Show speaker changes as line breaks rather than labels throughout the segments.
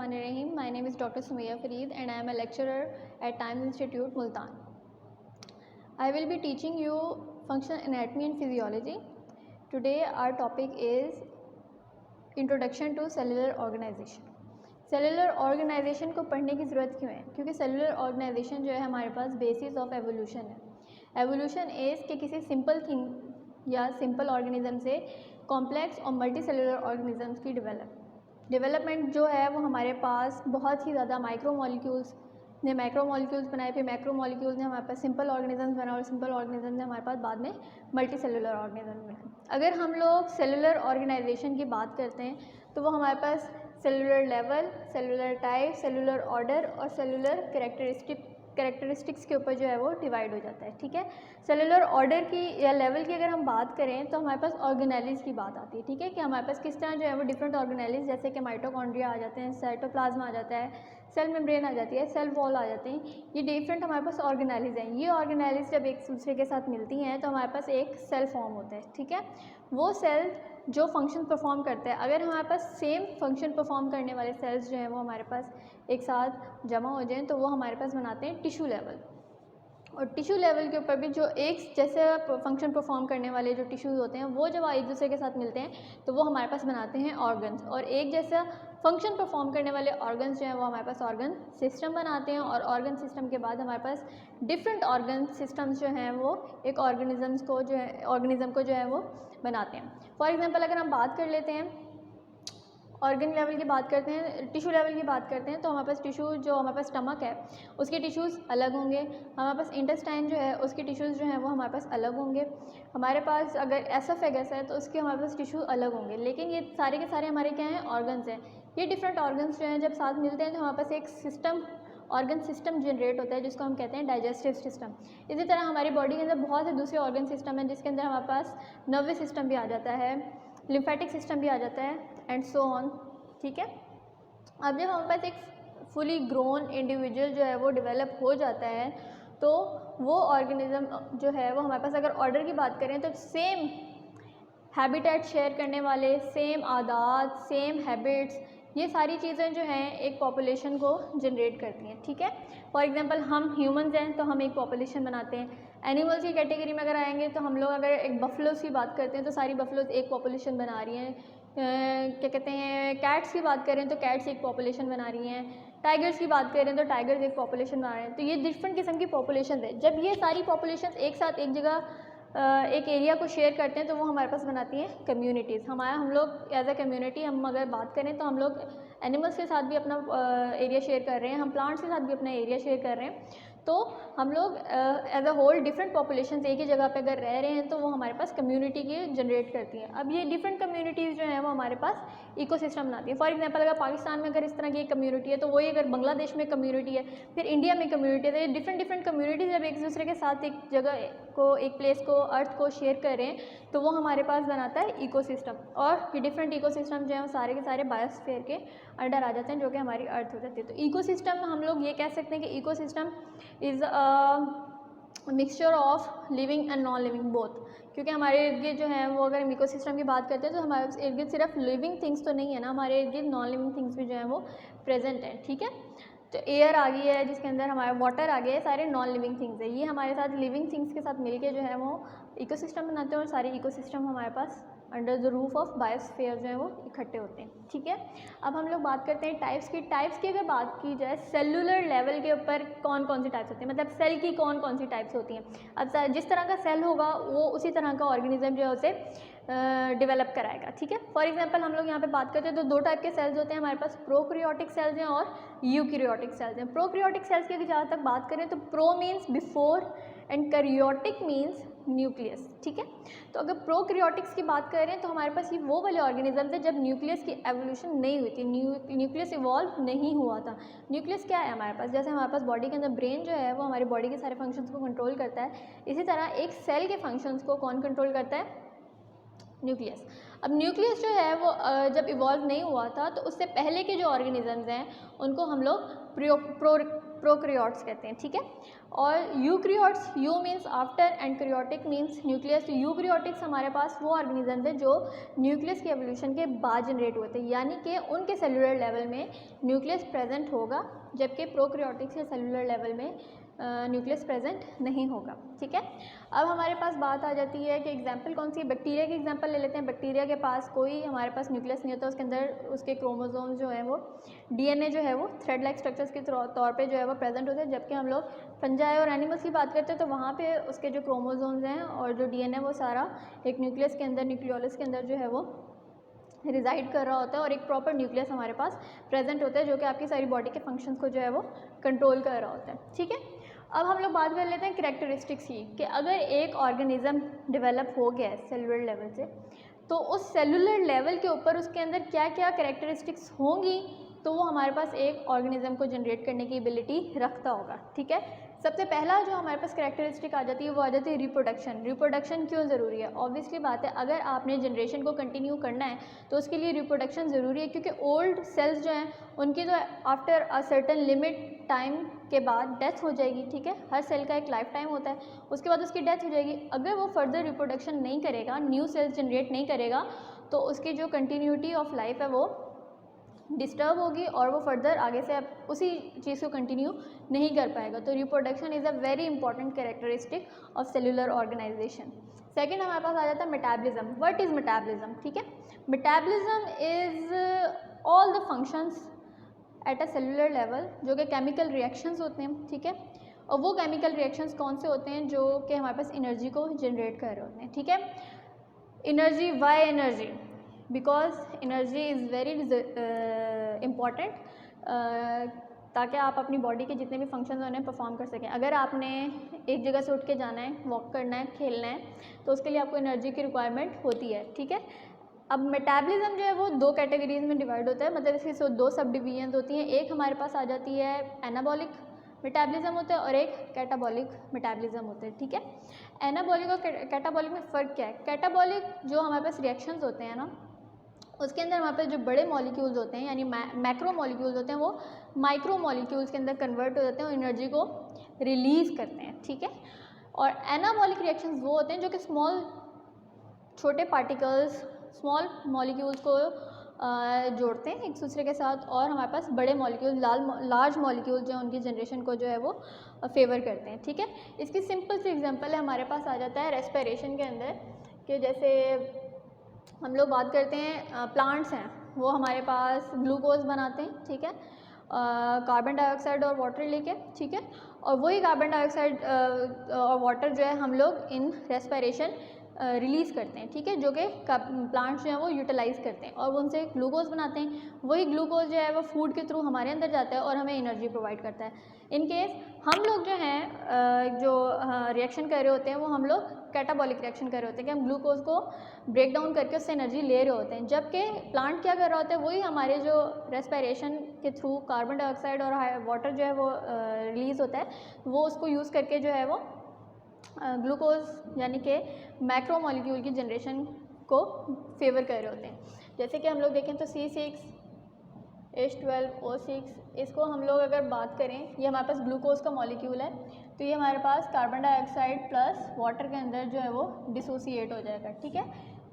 Bismillahirrahmanirrahim. My name is Dr. Sumaya Fareed and I am a lecturer at Times Institute, Multan. I will be teaching you functional anatomy and physiology. Today our topic is Introduction to Cellular Organization. Cellular organization को पढ़ने की ज़रूरत क्यों है? क्योंकि cellular organisation जो है हमारे पास बेसिस ऑफ एवोल्यूशन है। एवोल्यूशन इज़ कि किसी सिंपल थिंग या सिंपल ऑर्गेनिज्म से कॉम्प्लेक्स और मल्टी सेलुलर ऑर्गेनिजम्स की डेवलपमेंट जो है वो हमारे पास बहुत ही ज़्यादा माइक्रो मॉलिक्यूल्स ने बनाए, फिर मैक्रो मॉलिक्यूल्स ने हमारे पास सिंपल ऑर्गेनिजम्स बनाए और सिंपल ऑर्गेनिज्म ने हमारे पास बाद में मल्टी सेलुलर ऑर्गेनिज्म बनाए। अगर हम लोग सेलुलर ऑर्गेनाइजेशन की बात करते हैं तो वो हमारे पास cellular level, cellular type, cellular order और सेलुलर कैरेक्टरिस्टिक्स के ऊपर जो है वो डिवाइड हो जाता है। ठीक है, सेलुलर ऑर्डर की या लेवल की अगर हम बात करें तो हमारे पास ऑर्गेनेलिज की बात आती है। ठीक है, कि हमारे पास किस तरह जो है वो डिफरेंट ऑर्गेनेलिज जैसे कि माइटोकॉन्ड्रिया आ जाते हैं, साइटोप्लाज्मा आ जाता है, सेल मेम्ब्रेन आ जाती है, सेल वॉल आ जाते हैं, ये डिफरेंट हमारे पास ऑर्गेनेलिज हैं। ये ऑर्गेनेलिज जब एक दूसरे के साथ मिलती हैं तो हमारे पास एक सेल फॉर्म होता है। ठीक है, वो सेल जो फंक्शन परफॉर्म करता है, अगर हमारे पास सेम फंक्शन परफॉर्म करने वाले सेल्स जो हैं वो हमारे पास एक साथ जमा हो जाएं तो वो हमारे पास बनाते हैं टिश्यू लेवल। और टिश्यू लेवल के ऊपर भी जो एक जैसे फंक्शन परफॉर्म करने वाले जो टिश्यूज़ होते हैं वो जब एक दूसरे के साथ मिलते हैं तो वो हमारे पास बनाते हैं ऑर्गन्स। और एक जैसा फंक्शन परफॉर्म करने वाले ऑर्गन्स जो हैं वो हमारे पास ऑर्गन सिस्टम बनाते हैं। और ऑर्गन सिस्टम के बाद हमारे पास डिफरेंट ऑर्गन सिस्टम्स जो हैं वो एक ऑर्गेनिज्म को जो है वो बनाते हैं। फॉर एग्जांपल अगर हम बात कर लेते हैं ऑर्गन लेवल की बात करते हैं, टिश्यू लेवल की बात करते हैं तो हमारे पास टिश्यू जो हमारे पास स्टमक है उसके टिश्यूज़ अलग होंगे। हमारे पास इंटेस्टाइन जो है उसके टिश्यूज़ जो हैं वो हमारे पास अलग होंगे। हमारे पास अगर एसोफेगस है तो उसके हमारे पास टिश्यू अलग होंगे। लेकिन ये सारे के सारे हमारे क्या हैं, ऑर्गन्स हैं। ये डिफरेंट ऑर्गन्स जो हैं जब साथ मिलते हैं तो हमारे पास एक सिस्टम ऑर्गन सिस्टम जनरेट होता है जिसको हम कहते हैं डाइजेस्टिव सिस्टम। इसी तरह हमारी बॉडी के अंदर बहुत से दूसरे ऑर्गन सिस्टम हैं जिसके अंदर हमारे पास नर्वस सिस्टम भी आ जाता है, लिम्फेटिक सिस्टम भी आ जाता है एंड सो ऑन। ठीक है, अब जब हमारे पास एक फुली ग्रोन इंडिविजुअल जो है वो डेवलप हो जाता है तो वो ऑर्गेनिज्म जो है वो हमारे पास अगर ऑर्डर की बात करें तो सेम हैबिटेट शेयर करने वाले, सेम आदात, सेम हैबिट्स, ये सारी चीज़ें जो हैं एक पॉपुलेशन को जनरेट करती हैं। ठीक है, फॉर एग्जांपल हम ह्यूमंस हैं तो हम एक पॉपुलेशन बनाते हैं। एनिमल्स की कैटेगरी में अगर आएंगे तो हम लोग अगर एक बफलोज़ की बात करते हैं तो सारी बफलोज़ एक पॉपुलेशन बना रही हैं। क्या कहते हैं, कैट्स की बात करें तो कैट्स एक पॉपुलेशन बना रही हैं, टाइगर्स की बात करें तो टाइगर्स एक पॉपुलेशन बना रहे हैं। तो ये डिफरेंट किस्म की पॉपुलेशन है। जब ये सारी पॉपुलेशन एक साथ एक जगह एक एरिया को शेयर करते हैं तो वो हमारे पास बनाती हैं कम्युनिटीज़। हम लोग एज अ कम्युनिटी हम अगर बात करें तो हम लोग एनिमल्स के साथ भी अपना एरिया शेयर कर रहे हैं, हम प्लांट्स के साथ भी अपना एरिया शेयर कर रहे हैं। तो हम लोग as a whole different population एक ही जगह पे अगर रह रहे हैं तो वो हमारे पास कम्युनिटी की जनरेट करती हैं। अब ये डिफरेंट कम्युनिटीज़ जो हैं वो हमारे पास इकोसिस्टम बनाती है। फॉर एग्जांपल अगर पाकिस्तान में अगर इस तरह की एक कम्युनिटी है तो वही अगर बांग्लादेश में कम्युनिटी है, फिर इंडिया में कम्युनिटी है, तो ये डिफरेंट कम्युनिटीज़ जब एक दूसरे के साथ एक जगह को, एक प्लेस को, अर्थ को शेयर कर रहे हैं तो वो हमारे पास बनाता है इकोसिस्टम। और ये डिफरेंट इकोसिस्टम जो है वो सारे के सारे बायोस्फीयर के अंडर आ जाते हैं जो कि हमारी अर्थ हो जाती है। तो इकोसिस्टम हम लोग ये कह सकते हैं कि ecosystem is a mixture of living and non living both. क्योंकि हमारे इर्द गिर्द जो है वो अगर हम इकोसिस्टम की बात करते हैं तो हमारे इर्द गिर्द सिर्फ लिविंग थिंग्स तो नहीं है ना, हमारे इर्द गिर्द नॉन लिविंग थिंग्स भी जो है वो प्रेजेंट है। ठीक है, तो एयर आ गई है जिसके अंदर हमारा वाटर आ गया है, सारे नॉन लिविंग थिंग्स है। ये हमारे साथ लिविंग थिंग्स के साथ मिलके जो है वो इकोसिस्टम बनाते हैं और सारे इकोसिस्टम हमारे पास under the roof of biosphere जो है वो इकट्ठे होते हैं। ठीक है, अब हम लोग बात करते हैं टाइप्स की अगर बात की जाए सेलुलर लेवल के ऊपर कौन कौन सी टाइप्स होती हैं, मतलब सेल की कौन कौन सी टाइप्स होती हैं। अब जिस तरह का सेल होगा वो उसी तरह का ऑर्गेनिज्म जो है उसे डेवलप कराएगा। ठीक है, फॉर एग्जांपल हम लोग यहाँ पे बात करते हैं तो दो टाइप के सेल्स होते हैं हमारे पास, प्रोकैरियोटिक सेल्स हैं और यूकैरियोटिक सेल्स हैं। प्रोकैरियोटिक सेल्स की जहाँ तक बात करें तो pro means before and karyotic means nucleus. ठीक है, तो अगर प्रोकैरियोटिक्स की बात करें तो हमारे पास ये वो वाले ऑर्गेनिज्म थे जब न्यूक्लियस की एवोल्यूशन नहीं हुई थी, न्यूक्लियस इवॉल्व नहीं हुआ था। न्यूक्लियस क्या है हमारे पास, जैसे हमारे पास बॉडी के अंदर ब्रेन जो है वो हमारी बॉडी के सारे फंक्शंस को कंट्रोल करता है, इसी तरह एक सेल के फंक्शंस को कौन कंट्रोल करता है, न्यूक्लियस। अब न्यूक्लियस जो है वो जब इवॉल्व नहीं हुआ था तो उससे पहले के जो ऑर्गेनिजम्स हैं उनको हम लोग प्रोक्रियोट्स कहते हैं, ठीक है। और eukaryotes, you means after and क्रियोटिक means nucleus. तो यूक्रियोटिक्स हमारे पास वो ऑर्गेनिजम्स हैं जो न्यूक्लियस के एवोल्यूशन के बाद जनरेट हुए थे, यानी कि उनके सेलुलर लेवल में न्यूक्लियस प्रेजेंट होगा, जबकि प्रोक्रियोटिक्स के सेलुलर लेवल में न्यूक्लियस प्रेजेंट नहीं होगा, ठीक है। अब हमारे पास बात आ जाती है कि एग्जांपल कौन सी है। बैक्टीरिया की एग्जांपल ले लेते हैं। बैक्टीरिया के पास कोई हमारे पास न्यूक्लियस नहीं होता, उसके अंदर उसके क्रोमोसोम्स जो है वो डीएनए जो है वो थ्रेड लाइक स्ट्रक्चर्स के तौर पे जो है वो प्रेजेंट होते हैं। जबकि हम लोग फंजाई और एनिमल्स की बात करते हैं तो वहाँ पे उसके जो क्रोमोसोम्स हैं और जो डीएनए वो सारा एक न्यूक्लियस के अंदर, न्यूक्लियोलस के अंदर जो है वो रिजाइड कर रहा होता है और एक प्रॉपर न्यूक्लियस हमारे पास प्रेजेंट होता है जो कि आपकी सारी बॉडी के फंक्शंस को जो है वो कंट्रोल कर रहा होता है, ठीक है। अब हम लोग बात कर लेते हैं कैरेक्टरिस्टिक्स की, कि अगर एक ऑर्गेनिज्म डेवलप हो गया है सेलुलर लेवल से, तो उस सेलुलर लेवल के ऊपर उसके अंदर क्या क्या कैरेक्टरिस्टिक्स होंगी तो वो हमारे पास एक ऑर्गेनिज्म को जनरेट करने की एबिलिटी रखता होगा, ठीक है। सबसे पहला जो हमारे पास कैरेक्टरिस्टिक आ जाती है वो आ जाती है रिप्रोडक्शन। रिप्रोडक्शन क्यों ज़रूरी है? ऑब्वियसली बात है, अगर आपने जनरेशन को कंटिन्यू करना है तो उसके लिए रिप्रोडक्शन ज़रूरी है, क्योंकि ओल्ड सेल्स जो हैं उनकी जो after a certain limit time के बाद डेथ हो जाएगी, ठीक है। हर सेल का एक लाइफ टाइम होता है, उसके बाद उसकी डेथ हो जाएगी। अगर वो फर्दर रिप्रोडक्शन नहीं करेगा, न्यू सेल्स जनरेट नहीं करेगा, तो उसकी जो कंटिन्यूटी ऑफ लाइफ है वो डिस्टर्ब होगी और वो फर्दर आगे से अब उसी चीज़ को कंटिन्यू नहीं कर पाएगा। तो reproduction is a very important characteristic of cellular organization. Second हमारे पास आ जाता है मेटाबॉलिज्म। व्हाट इज़ मेटाबॉलिज्म, ठीक है। Metabolism is all the functions at a cellular level जो कि केमिकल रिएक्शंस होते हैं, ठीक है। और वो केमिकल रिएक्शंस कौन से होते हैं? जो कि हमारे पास एनर्जी को जनरेट कर रहे होते हैं, ठीक है। Energy, why energy? Because energy is very important ताकि आप अपनी बॉडी के जितने भी फंक्शंस उन्हें परफॉर्म कर सकें। अगर आपने एक जगह से उठ के जाना है, वॉक करना है, खेलना है, तो उसके लिए आपको एनर्जी की रिक्वायरमेंट होती है, ठीक है। अब मेटाबॉलिज्म जो है वो दो कैटेगरीज में डिवाइड होता है, मतलब इसकी दो सब डिवीजन होती हैं। एक हमारे पास आ जाती है एनाबॉलिक मेटाबॉलिज्म होता है और एक कैटाबॉलिक मेटाबॉलिज्म होता है, ठीक है। एनाबॉलिक और कैटाबॉलिक में फ़र्क क्या है? कैटाबॉलिक जो हमारे पास रिएक्शंस होते हैं ना, उसके अंदर हमारे पास जो बड़े मॉलिक्यूल्स होते हैं यानी मैक्रो मॉलिक्यूल्स होते हैं, वो माइक्रो मॉलिक्यूल्स के अंदर कन्वर्ट हो जाते हैं और एनर्जी को रिलीज़ करते हैं, ठीक है। और एनाबॉलिक रिएक्शंस वो होते हैं जो कि स्मॉल, छोटे पार्टिकल्स, स्मॉल मॉलिक्यूल्स को जोड़ते हैं एक दूसरे के साथ और हमारे पास बड़े मॉलिक्यूल, लार्ज मॉलिक्यूल जो है उनकी जनरेशन को जो है वो फेवर करते हैं, ठीक है। इसकी सिंपल सी एग्जांपल है हमारे पास आ जाता है रेस्पिरेशन के अंदर, कि जैसे हम लोग बात करते हैं प्लांट्स हैं, वो हमारे पास ग्लूकोज बनाते हैं, ठीक है, कार्बन डाइऑक्साइड और वाटर लेके, ठीक है। और वही कार्बन डाइऑक्साइड और वाटर जो है हम लोग इन रेस्पिरेशन रिलीज़ करते हैं, ठीक है, जो कि प्लांट्स जो हैं वो यूटिलाइज़ करते हैं और वो उनसे ग्लूकोज बनाते हैं। वही ग्लूकोज जो है वो फूड के थ्रू हमारे अंदर जाता है और हमें एनर्जी प्रोवाइड करता है। इन केस हम लोग जो हैं जो रिएक्शन कर रहे होते हैं वो हम लोग कैटाबॉलिक रिएक्शन कर रहे होते हैं, कि हम ग्लूकोज को ब्रेक डाउन करके उससे एनर्जी ले रहे होते हैं, जबकि प्लांट क्या कर रहा होता है, वही हमारे जो रेस्पिरेशन के थ्रू कार्बन डाइऑक्साइड और वाटर जो है वो रिलीज़ होता है, वो उसको यूज़ करके जो है वो ग्लूकोज यानी कि मैक्रो मॉलिक्यूल की जनरेशन को फेवर कर रहे होते हैं। जैसे कि हम लोग देखें तो C6H12O6, इसको हम लोग अगर बात करें, ये हमारे पास ग्लूकोज का मॉलिक्यूल है, तो ये हमारे पास कार्बन डाइऑक्साइड प्लस वाटर के अंदर जो है वो डिसोसिएट हो जाएगा, ठीक है।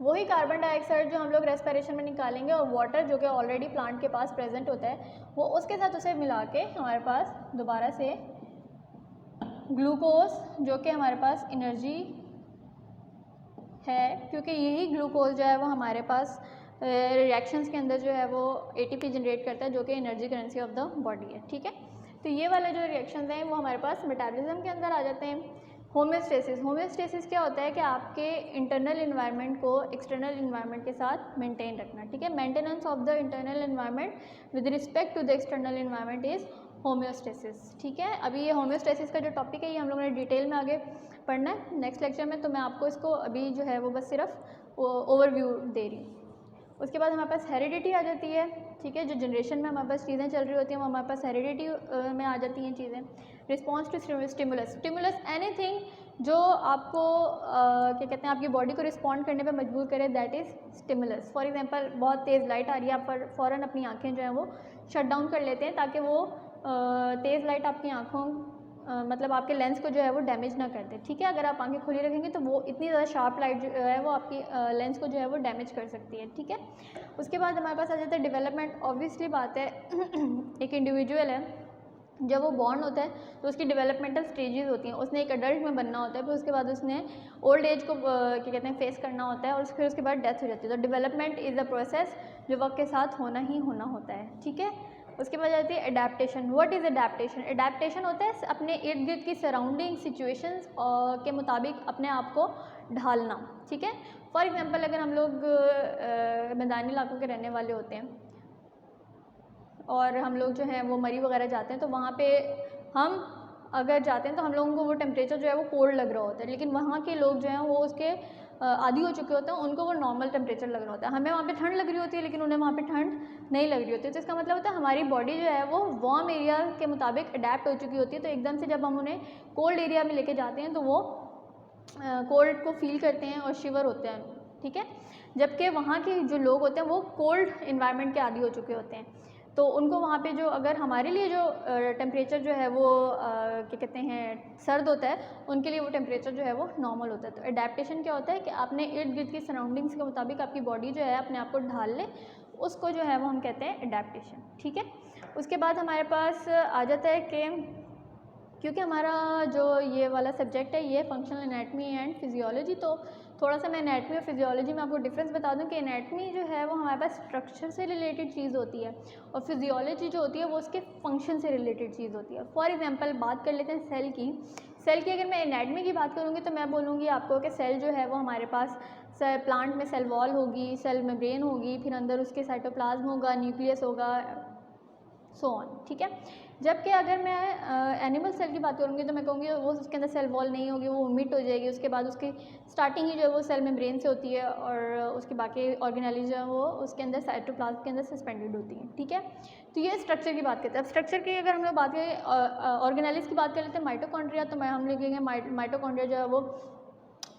वही कार्बन डाइऑक्साइड जो हम लोग रेस्पिरेशन में निकालेंगे और वाटर जो कि ऑलरेडी प्लांट के पास प्रेजेंट होता है, वो उसके साथ उसे मिला के हमारे पास दोबारा से ग्लूकोज जो कि हमारे पास एनर्जी है, क्योंकि यही ग्लूकोज जो है वो हमारे पास रिएक्शंस के अंदर जो है वो ATP जनरेट करता है, जो कि energy currency of the body है, ठीक है। तो ये वाले जो रिएक्शंस हैं वो हमारे पास मेटाबॉलिज्म के अंदर आ जाते हैं। होम्योस्टेसिस, होम्योस्टेसिस क्या होता है कि आपके इंटरनल इन्वायरमेंट को एक्सटर्नल इन्वायरमेंट के साथ मेंटेन रखना, ठीक है। Maintenance of the internal environment with respect to the external environment is homeostasis, ठीक है। अभी ये होम्योस्टेसिस का जो टॉपिक है ये हम लोगों ने डिटेल में आगे पढ़ना है नेक्स्ट लेक्चर में, तो मैं आपको इसको अभी जो है वो बस सिर्फ ओवरव्यू दे रही हूँ। उसके बाद हमारे पास हेरिडिटी आ जाती है, ठीक है। जो जनरेशन में हमारे पास चीज़ें चल रही होती हैं वो हमारे पास हेरिडिटी में आ जाती हैं चीज़ें। Response to stimulus, stimulus anything जो आपको क्या कहते हैं आपकी बॉडी को रिस्पॉन्ड करने पे मजबूर करे, that is stimulus. For example बहुत तेज़ लाइट आ रही है, आप पर फ़ौरन अपनी आंखें जो हैं वो शट डाउन कर लेते हैं ताकि वो तेज़ लाइट आपकी आँखों मतलब आपके लेंस को जो है वो डैमेज ना कर दे, ठीक है। अगर आप आंखें खुली रखेंगे तो वो इतनी ज़्यादा शार्प लाइट जो है वो आपकी लेंस को जो है वो डैमेज कर सकती है, ठीक है। उसके बाद हमारे पास आ जाता है डेवलपमेंट। ऑब्वियसली बात है एक इंडिविजुअल है, जब वो बॉर्न होता है तो उसकी डेवलपमेंटल स्टेजेस होती हैं, उसने एक अडल्ट में बनना होता है, फिर उसके बाद उसने ओल्ड एज को क्या कहते हैं फेस करना होता है, और फिर उसके बाद डेथ हो जाती है। तो डेवलपमेंट इज़ अ प्रोसेस जो वक्त के साथ होना ही होना होता है, ठीक है। उसके बाद आती है adaptation. What is adaptation? Adaptation होता है अपने इर्द गिर्द की सराउंडिंग सिचुएशंस के मुताबिक अपने आप को ढालना, ठीक है। फॉर एग्जांपल अगर हम लोग मैदानी इलाकों के रहने वाले होते हैं और हम लोग जो हैं वो मरी वगैरह जाते हैं, तो वहाँ पे हम अगर जाते हैं तो हम लोगों को वो टेम्परेचर जो है वो कोल्ड लग रहा होता है, लेकिन वहाँ के लोग जो हैं वो उसके आदी हो चुके होते हैं, उनको वो नॉर्मल टेम्परेचर लग रहा होता है। हमें वहाँ पे ठंड लग रही होती है लेकिन उन्हें वहाँ पे ठंड नहीं लग रही होती है। तो इसका मतलब होता है हमारी बॉडी जो है वो वार्म एरिया के मुताबिक अडेप्ट हो चुकी होती है, तो एकदम से जब हम उन्हें कोल्ड एरिया में लेके जाते हैं तो वो कोल्ड को फील करते हैं और शिवर होते हैं, ठीक है। जबकि वहाँ के जो लोग होते हैं वो कोल्ड इन्वायरमेंट के आदी हो चुके होते हैं, तो उनको वहाँ पे जो अगर हमारे लिए जो टेम्परेचर जो है वो क्या कहते हैं सर्द होता है, उनके लिए वो टेम्परेचर जो है वो नॉर्मल होता है। तो एडेप्टेशन क्या होता है कि आपने इर्द गिर्द की सराउंडिंग्स के मुताबिक आपकी बॉडी जो है अपने आप को ढाल ले, उसको जो है वो हम कहते हैं एडेप्टेशन, ठीक है। उसके बाद हमारे पास आ जाता है कि क्योंकि हमारा जो ये वाला सब्जेक्ट है ये फंक्शनल एनाटमी एंड फिजियोलॉजी, तो थोड़ा सा मैं एनाटमी और फिजियोलॉजी में आपको डिफरेंस बता दूं कि एनाटमी जो है वो हमारे पास स्ट्रक्चर से रिलेटेड चीज़ होती है और फिजियोलॉजी जो होती है वो उसके फंक्शन से रिलेटेड चीज़ होती है। फॉर एग्जांपल बात कर लेते हैं सेल की अगर मैं एनाटमी की बात करूँगी तो मैं बोलूँगी आपको कि सेल जो है वो हमारे पास प्लांट में सेल वॉल होगी, सेल मेम्ब्रेन होगी, फिर अंदर उसके साइटोप्लाज्म होगा, न्यूक्लियस होगा, सो ऑन, ठीक है। जबकि अगर मैं एनिमल सेल की बात करूँगी तो मैं कहूँगी वो उसके अंदर सेल वॉल नहीं होगी, वो ओमिट हो जाएगी। उसके बाद उसकी स्टार्टिंग ही जो है वो सेल मेम्ब्रेन से होती है और उसके बाकी ऑर्गेनेल जो है वो उसके अंदर साइटोप्लाज्म के अंदर सस्पेंडेड होती हैं, ठीक है। तो ये स्ट्रक्चर की बात करते हैं। अब स्ट्रक्चर की अगर हम लोग बात करें ऑर्गेनेलिस की बात कर लेते हैं, माइटोकॉन्ड्रिया, तो हम लिखेंगे माइटोकॉन्ड्रिया जो है वो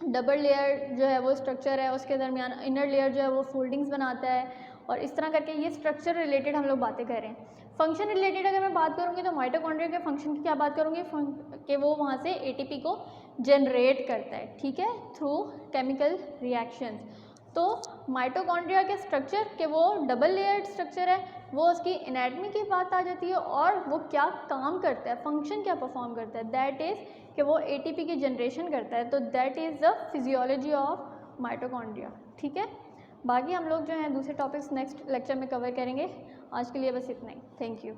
डबल लेयर जो है वो स्ट्रक्चर है, उसके दरमियान इनर लेयर जो है वो फोल्डिंग्स बनाता है, और इस तरह करके ये स्ट्रक्चर रिलेटेड हम लोग बातें कर रहे हैं। फंक्शन रिलेटेड अगर मैं बात करूँगी तो माइटोकॉन्ड्रिया के फंक्शन की क्या बात करूँगी कि वो वहाँ से एटीपी को जनरेट करता है, ठीक है, थ्रू केमिकल रिएक्शंस। तो माइटोकॉन्ड्रिया के स्ट्रक्चर के वो डबल लेयर्ड स्ट्रक्चर है, वो उसकी एनाटमी की बात आ जाती है और वो क्या काम करता है, फंक्शन क्या परफॉर्म करता है, दैट इज़ कि वो एटीपी की जनरेशन करता है। तो that is the physiology of mitochondria, ठीक है। बाकी हम लोग जो हैं दूसरे टॉपिक्स नेक्स्ट लेक्चर में कवर करेंगे। आज के लिए बस इतना ही। Thank you.